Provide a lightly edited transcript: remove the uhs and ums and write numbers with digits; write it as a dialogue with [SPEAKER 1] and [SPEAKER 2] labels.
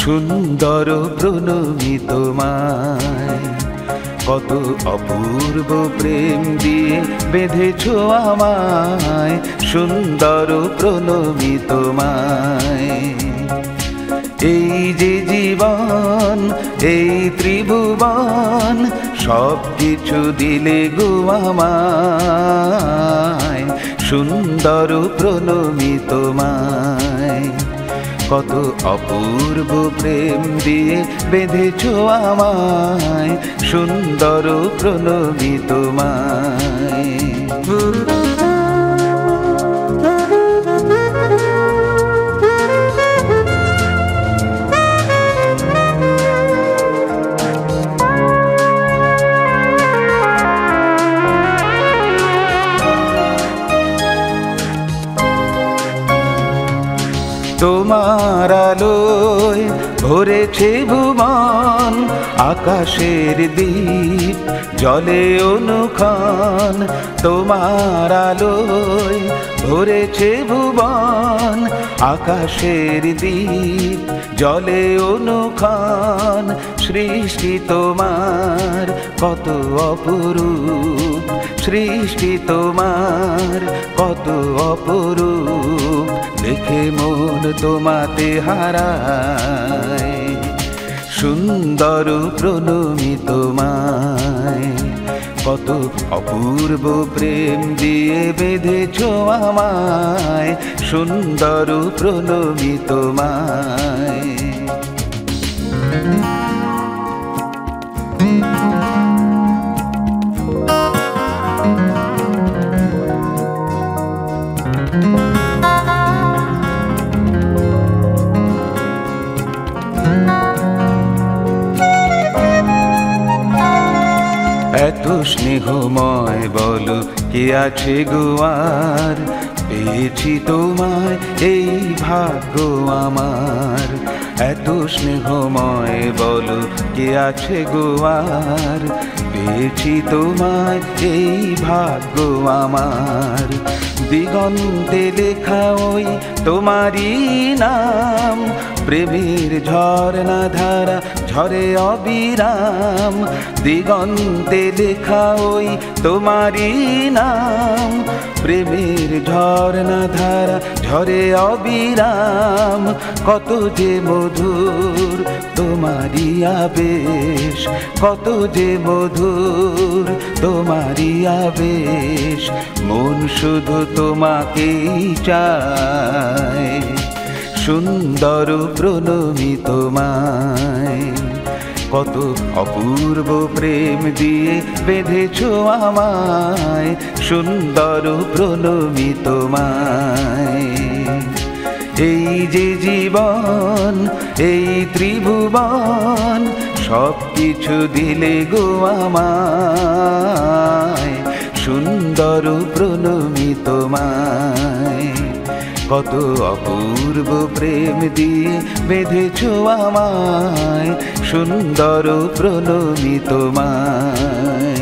[SPEAKER 1] সুন্দর প্রণমী তোমায়, কত অপূর্ব প্রেম দিয়ে বেঁধেছ আমায়। সুন্দর প্রণমী তোমায়। এই যে জীবন, এই ত্রিভুবন, সব কিছু দিলে গো আমায়। সুন্দর প্রণমী তোমায়, কত অপূর্ব প্রেম দিয়ে বেঁধেছ আমায়। সুন্দর প্রণমী তোমায়। তোমার আলোয় ভরেছে ভুবন, আকাশের দ্বীপ জলে অনুক্ষণ। তোমার আলোয় ভরেছে ভুবন, আকাশের দ্বীপ জলে অনুক্ষণ। সৃষ্টি তোমার কত অপরূপ, সৃষ্টি তোমার কত অপরূপ, দেখে মন তোমাতে হারায়। সুন্দর প্রণমী তোমায়, কত অপূর্ব প্রেম দিয়ে বেঁধেছ আমায়। সুন্দর প্রণমী তোমায়। এত স্নেহময় বলো কে আছে গো আর, পেয়েছি তোমায় এই ভাগ্য আমার। এত স্নেহময় বলো কে আছে গো আর, পেয়েছি তোমায় এই ভাগ্য আমার। দিগন্তে লেখা ওই তোমারই নাম, প্রেমের ঝর্ণা ধারা ঝরে অবিরাম। দিগন্তে লেখা ওই তোমারই নাম, প্রেমের ঝর্ণা ধারা ঝরে অবিরাম। কত যে মধুর তোমারই আবেশ, কত যে মধুর তোমারই আবেশ, মন শুধু তোমাকেই চায়। সুন্দর প্রণমী তোমায়, কত অপূর্ব প্রেম দিয়ে বেঁধেছ আমায়। সুন্দর প্রণমী তোমায়। এই যে জীবন, এই ত্রিভুবন, সব কিছু দিলে গো আমায়। সুন্দর প্রণমী তোমায়, কত অপূর্ব প্রেম দিয়ে বেঁধেছ আমায়। সুন্দর প্রণমী তোমায়।